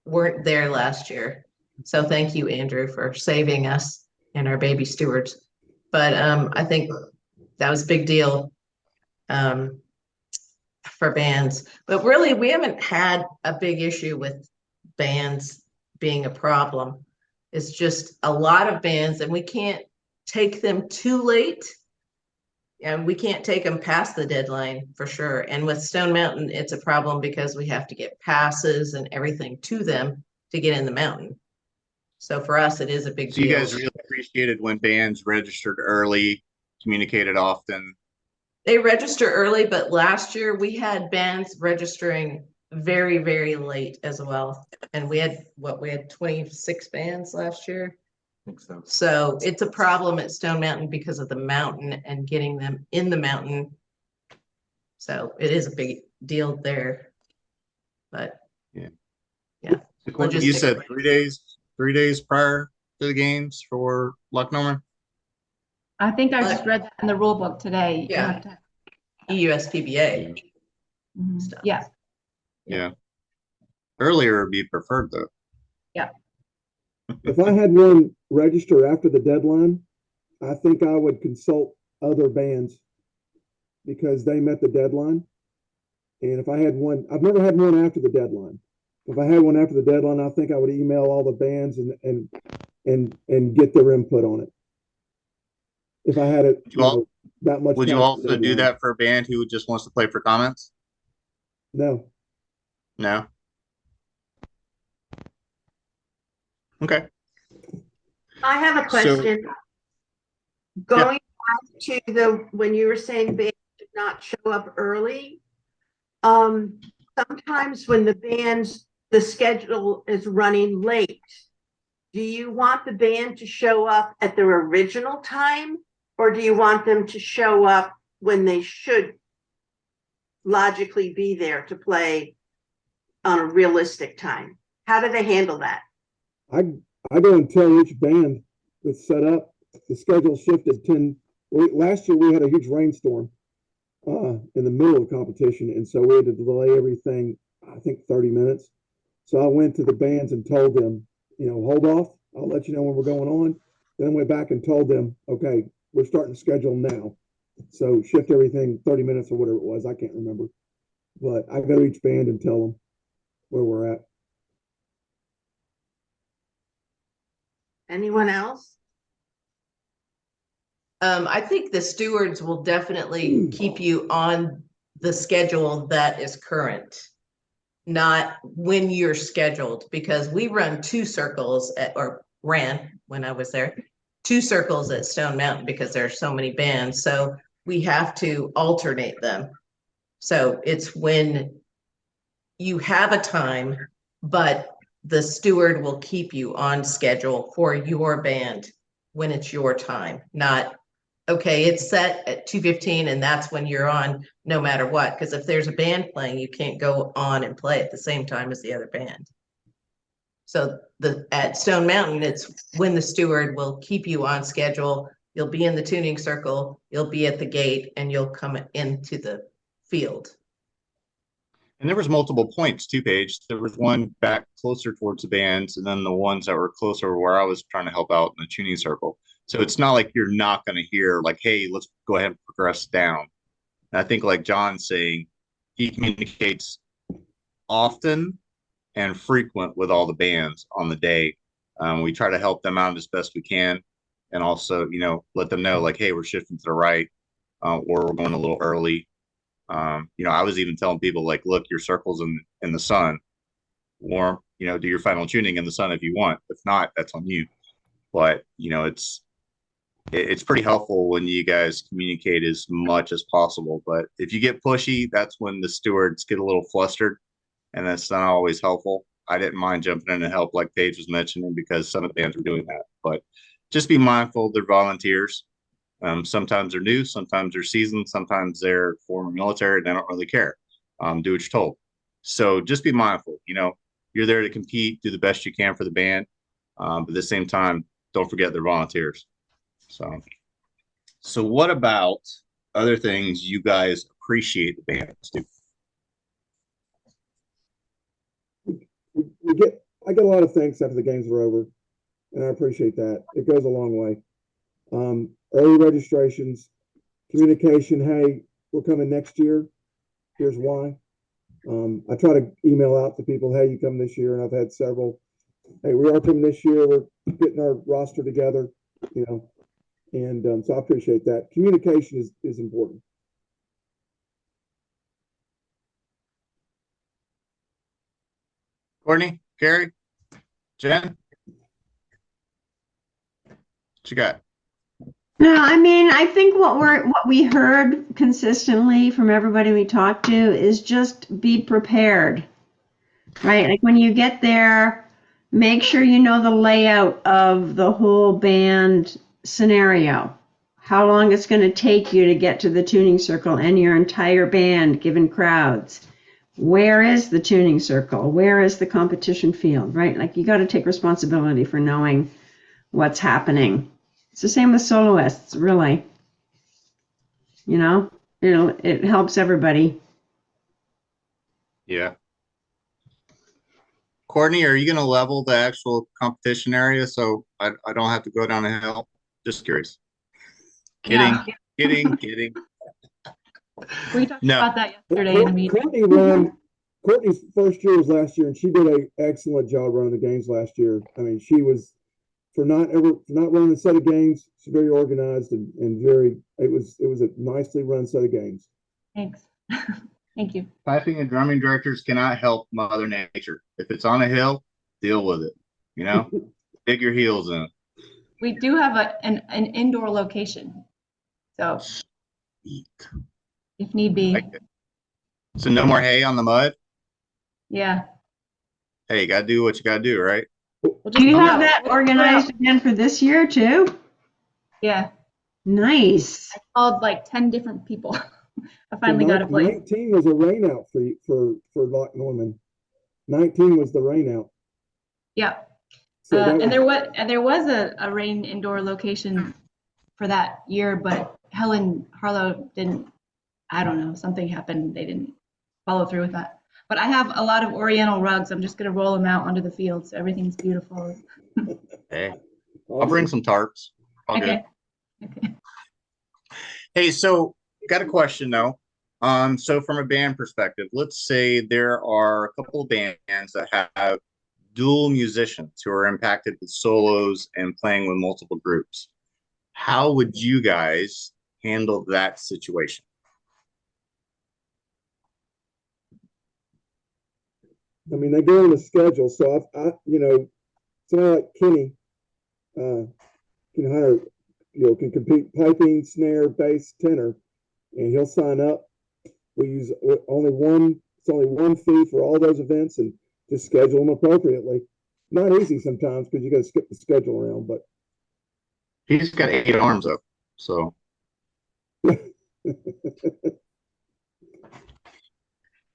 J: weren't there last year. So thank you, Andrew, for saving us and our baby stewards. But I think that was a big deal for bands. But really, we haven't had a big issue with bands being a problem. It's just a lot of bands, and we can't take them too late. And we can't take them past the deadline for sure. And with Stone Mountain, it's a problem because we have to get passes and everything to them to get in the mountain. So for us, it is a big
A: So
J: deal.
A: you guys really appreciated when bands registered early, communicated often.
J: They register early, but last year we had bands registering very, very late as well. And we had 26 bands last year.
A: I think so.
J: So it's a problem at Stone Mountain because of the mountain and getting them in the mountain. So it is a big deal there. But
A: yeah.
J: Logistically.
A: You said 3 days, 3 days prior to the games for Lucknow?
F: I think I just read that in the rule book today. You
J: Yeah.
F: have to-
J: EUSPBA.
F: Mhm.
J: Stuff.
F: Yeah.
A: Yeah. Earlier would be preferred though.
B: If I had one register after the deadline, I think I would consult other bands because they met the deadline. And if I had one, I've never had one after the deadline. If I had one after the deadline, I think I would email all the bands and get their input on it. If I had it, that much.
A: Would you
B: past the
A: also do
B: deadline.
A: that for a band who just wants to play for comments?
B: No.
A: No. Okay.
K: I have a question. Going back to when you were saying bands did not show up early. Sometimes when the schedule is running late, do you want the band to show up at their original time, or do you want them to show up when they should logically be there to play on a realistic time? How do they handle that?
B: I go and tell each band that's set up, the schedule shifted 10. Last year we had a huge rainstorm in the middle of the competition, and so we had to delay everything, I think 30 minutes. So I went to the bands and told them, hold off. I'll let you know when we're going on. Then I went back and told them, okay, we're starting to schedule now. So shift everything 30 minutes or whatever it was. I can't remember. But I go to each band and tell them where we're at.
K: Anyone else?
J: I think the stewards will definitely keep you on the schedule that is current, not when you're scheduled, because we run 2 circles or ran when I was there, 2 circles at Stone Mountain because there are so many bands. So we have to alternate them. So it's when you have a time, but the steward will keep you on schedule for your band when it's your time, not, okay, it's set at 2:15 and that's when you're on no matter what. Because if there's a band playing, you can't go on and play at the same time as the other band. So at Stone Mountain, it's when the steward will keep you on schedule. You'll be in the tuning circle, you'll be at the gate, and you'll come into the field.
A: And there was multiple points too, Paige. There was one back closer towards the bands, and then the ones that were closer where I was trying to help out in the tuning circle. So it's not like you're not going to hear like, hey, let's go ahead and progress down. And I think like John's saying, he communicates often and frequent with all the bands on the day. We try to help them out as best we can. And also, let them know like, hey, we're shifting to the right, or we're going a little early. I was even telling people like, look, your circle's in the sun, or, do your final tuning in the sun if you want. If not, that's on you. But, it's pretty helpful when you guys communicate as much as possible. But if you get pushy, that's when the stewards get a little flustered, and that's not always helpful. I didn't mind jumping in to help, like Paige was mentioning, because some of the bands were doing that. But just be mindful, they're volunteers. Sometimes they're new, sometimes they're seasoned, sometimes they're former military. They don't really care. Do what you're told. So just be mindful. You're there to compete, do the best you can for the band. But at the same time, don't forget they're volunteers. So what about other things you guys appreciate the bands do?
B: I get a lot of thanks after the games are over, and I appreciate that. It goes a long way. Early registrations, communication. Hey, we're coming next year. Here's why. I try to email out to people, hey, you come this year, and I've had several. Hey, we are coming this year. We're getting our roster together, and so I appreciate that. Communication is important.
A: Courtney, Carrie, Jen, what you got?
C: No, I think what we heard consistently from everybody we talked to is just be prepared, right? Like when you get there, make sure you know the layout of the whole band scenario, how long it's going to take you to get to the tuning circle and your entire band given crowds. Where is the tuning circle? Where is the competition field, right? Like you got to take responsibility for knowing what's happening. It's the same with soloists, really. It helps everybody.
A: Yeah. Courtney, are you going to level the actual competition area so I don't have to go down a hill? Just curious. Kidding.
F: We talked
A: No.
F: about that yesterday in a meeting.
B: Courtney's first year was last year, and she did an excellent job running the games last year. She was, for not running a set of games, she's very organized and very. It was a nicely run set of games.
F: Thanks. Thank you.
A: Piping and drumming directors cannot help Mother Nature. If it's on a hill, deal with it. Dig your heels in.
F: We do have an indoor location, so if need be.
A: So no more hay on the mud?
F: Yeah.
A: Hey, you got to do what you got to do, right?
C: Do you have that organized again for this year too?
F: Yeah.
C: Nice.
F: I called like 10 different people. I finally got a place.
B: 19 was a rain out for Loch Norman. 19 was the rain out.
F: Yeah.
B: So
F: and there was a rain indoor location for that year, but Helen Harlow didn't. I don't know. Something happened. They didn't follow through with that. But I have a lot of Oriental rugs. I'm just going to roll them out onto the field, so everything's beautiful.
A: Hey, I'll bring some tarps. All good.
F: Okay.
A: Hey, so got a question though. So from a band perspective, let's say there are a couple of bands that have dual musicians who are impacted with solos and playing with multiple groups. How would you guys handle that situation?
B: I mean, they go on the schedule, so somebody like Kenny can hire, can compete piping, snare, bass, tenor, and he'll sign up. We use only one fee for all those events, and just schedule them appropriately. Not easy sometimes because you got to skip the schedule around, but
A: He's got 8 arms up, so.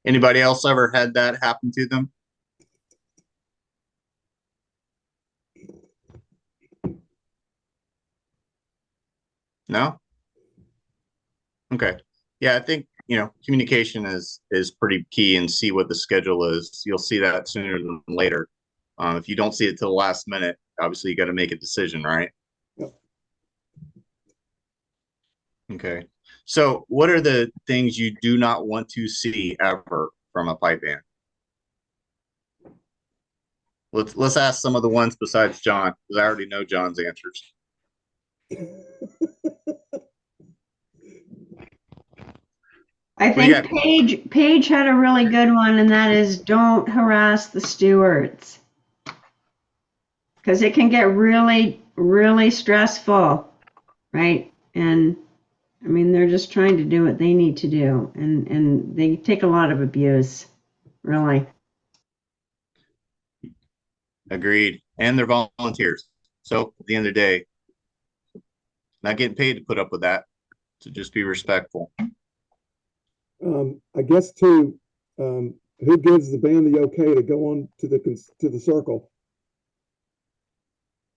A: Anybody else ever had that happen to them? No? Okay. Yeah, I think, communication is pretty key, and see what the schedule is. You'll see that sooner than later. If you don't see it till the last minute, obviously you got to make a decision, right?
B: Yep.
A: Okay. So what are the things you do not want to see ever from a pipe band? Let's ask some of the ones besides John, because I already know John's answers.
C: I think Paige had a really good one, and that is don't harass the stewards. Because it can get really, really stressful, right? And I mean, they're just trying to do what they need to do, and they take a lot of abuse, really.
A: Agreed. And they're volunteers. So at the end of the day, not getting paid to put up with that. So just be respectful.
B: I guess too, who gives the band the okay to go on to the circle?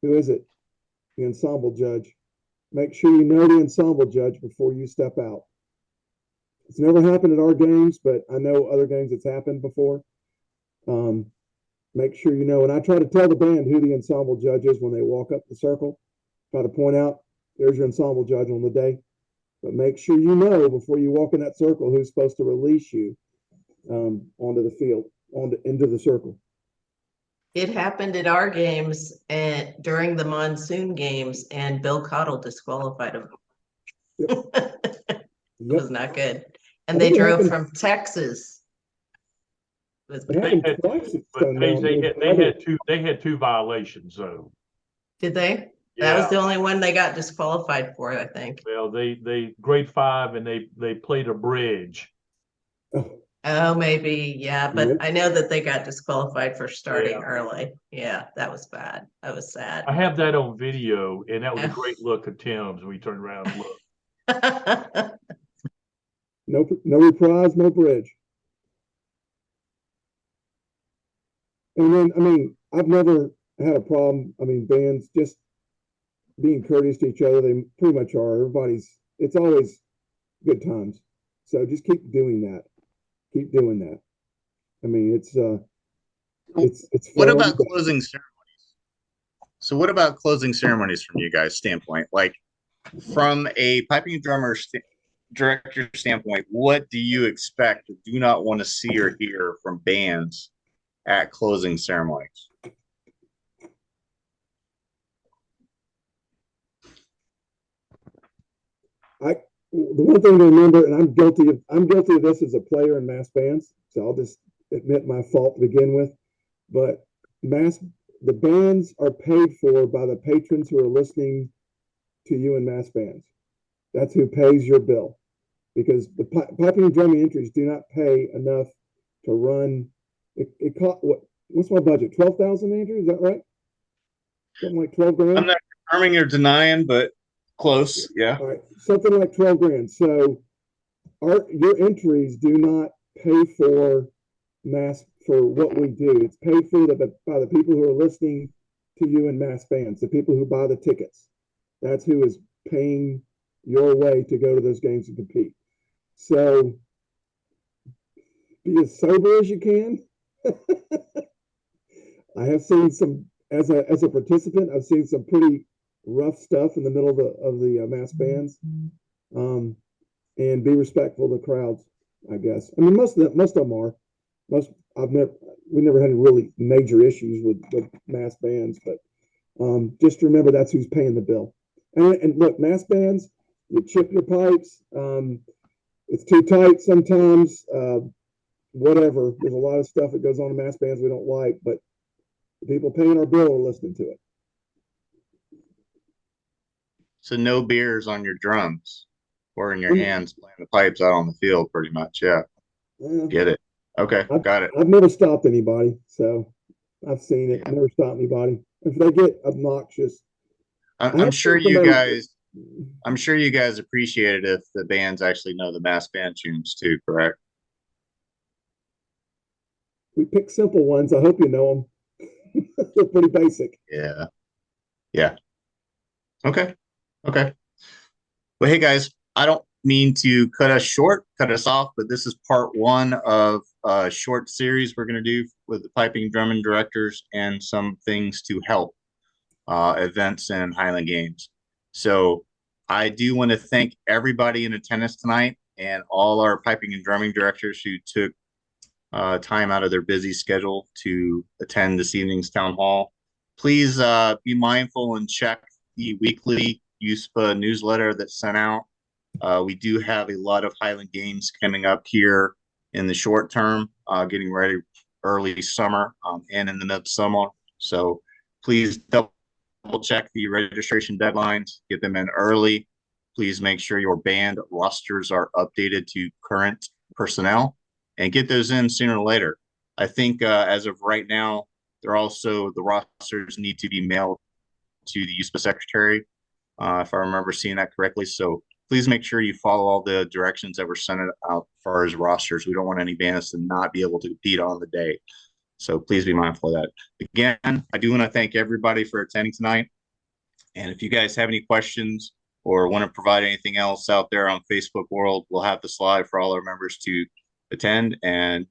B: Who is it? The ensemble judge. Make sure you know the ensemble judge before you step out. It's never happened at our games, but I know other games it's happened before. Make sure you know, and I try to tell the band who the ensemble judge is when they walk up the circle. Try to point out, there's your ensemble judge on the day. But make sure you know before you walk in that circle who's supposed to release you onto the field, into the circle.
J: It happened at our games and during the monsoon games, and Bill Cottle disqualified him.
B: Yep.
J: It was not good. And
B: I
J: they
B: think it
J: drove
B: happened-
J: from Texas. It was
B: It
J: bad.
B: happened
G: had-
B: twice at
G: But
B: Stone Mountain.
G: they had two violations though.
J: Did they? That was the only one they got disqualified for, I think.
G: Well, they grade 5 and they played a bridge.
J: Oh, maybe, yeah, but
B: Yep.
J: I know that they got disqualified for starting
G: Yeah.
J: early. Yeah, that was bad. That was sad.
G: I have that on video, and that was a
J: Yeah.
G: great look at Tim's. We turned around and looked.
B: No reprise, no bridge. And then, I mean, I've never had a problem. I mean, bands just being courteous to each other. They pretty much are. It's always good times. So just keep doing that. Keep doing that. I mean, it's
A: What
B: fun.
A: about closing ceremonies? So what about closing ceremonies from you guys' standpoint? Like from a piping drummer director standpoint, what do you expect or do not want to see or hear from bands at closing ceremonies?
B: The one thing to remember, and I'm guilty of this as a player in mass bands, so I'll just admit my fault to begin with. But the bands are paid for by the patrons who are listening to you in mass bands. That's who pays your bill, because the piping and drumming entries do not pay enough to run. It cost what's my budget? 12,000, Andrew? Is that right? Something like 12 grand.
A: I'm not confirming or denying, but close. Yeah.
B: All right, something like 12 grand. So your entries do not pay for what we do. It's paid for by the people who are listening to you in mass bands, the people who buy the tickets. That's who is paying your way to go to those games and compete. So be as sober as you can. I have seen some, as a participant, I've seen some pretty rough stuff in the middle of the mass bands. And be respectful of the crowds, I guess. I mean, most of them are. We never had any really major issues with mass bands, but just remember that's who's paying the bill. And look, mass bands, you chip your pipes. It's too tight sometimes. Whatever. There's a lot of stuff that goes on in mass bands we don't like, but the people paying our bill are listening to it.
A: So no beers on your drums or in your hands playing the pipes out on the field, pretty much. Yeah. Get it. Okay, got it.
B: I've never stopped anybody, so I've seen it. Never stopped anybody. If they get obnoxious,
A: I'm sure you guys appreciate it if the bands actually know the mass band tunes too, correct?
B: We pick simple ones. I hope you know them. They're pretty basic.
A: Yeah. Yeah. Okay. Okay. Well, hey guys, I don't mean to cut us off, but this is part one of a short series we're going to do with the piping drumming directors and some things to help events and Highland Games. So I do want to thank everybody in attendance tonight and all our piping and drumming directors who took time out of their busy schedule to attend this evening's town hall. Please be mindful and check the weekly USPA newsletter that's sent out. We do have a lot of Highland Games coming up here in the short term, getting ready early summer and in the midsummer. So please double check the registration deadlines, get them in early. Please make sure your band rosters are updated to current personnel and get those in sooner or later. I think as of right now, the rosters need to be mailed to the USPA secretary, if I remember seeing that correctly. So please make sure you follow all the directions that were sent out as far as rosters. We don't want any bands to not be able to compete on the day. So please be mindful of that. Again, I do want to thank everybody for attending tonight. And if you guys have any questions or want to provide anything else out there on Facebook World, we'll have this live for all our members to attend, and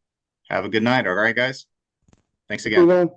A: have a good night. All right, guys. Thanks again.